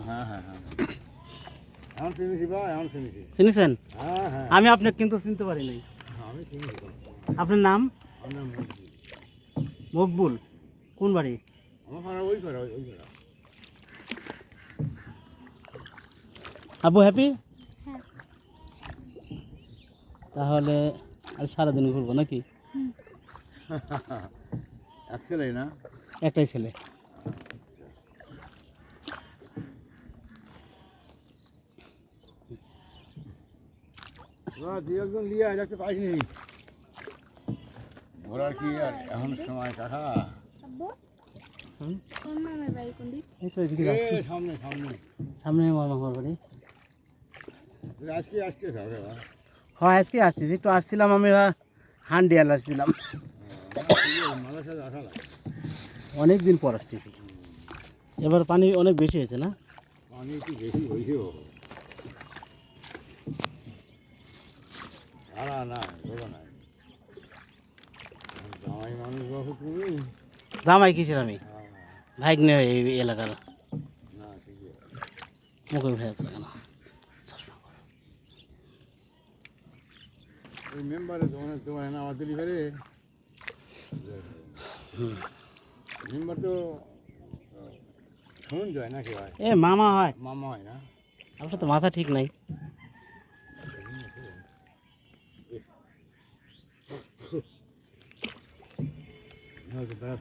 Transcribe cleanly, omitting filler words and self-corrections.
হ্যাঁ হ্যাঁ হ্যাঁ এখন চিনিছি বা এখন চিনিছি। চিনেছেন? হ্যাঁ হ্যাঁ আমি আপনাকে কিন্তু চিনতে পারি নাই। আমি চিনিছি। আপনার নাম? আমার নাম মকবুল। মকবুল। কোন বাড়ি? আমার পাড়া ওই পাড়া ওই পাড়া। আব্বু হ্যাপি? হ্যাঁ। তাহলে আজ সারাদিন ঘুরবো নাকি? এক ছেলে না? একটাই ছেলে। তুই একজন লিয়ে আয় রাখতে পারিনি। ঘোরার কি আর এখন সময় কাকা? আব্বু হুম? তোর মামার বাড়ি কোন দিক? এই তো এদিকে যাচ্ছি। সামনে সামনে সামনে আমার মামার বাড়ি। আজকে আসতে হবে। হ্যাঁ আজকে আসছি, একটু আসছিলাম আমি হান্ডিয়াল আসছিলাম। মানুষের সাথে আসা লাগে। অনেক দিন পর আসতেছি। এবার পানি অনেক বেশি হয়েছে না? পানি একটু বেশি হয়েছে। ভাড়া না বলো না। জামাই মানুষ বাবু তুমি। জামাই কিসের আমি? ভাইগনে এই এলাকার। না ঠিকই আছে। মুখে উঠে যাচ্ছে কেন? ওই মেম্বারে তোমার নাম দিলি ফেরে। মেম্বার তো শুনুন যায় নাকি ভাই? এ মামা হয়। মামা হয় না? আমার তো মাথা ঠিক নাই। হয়তো তারা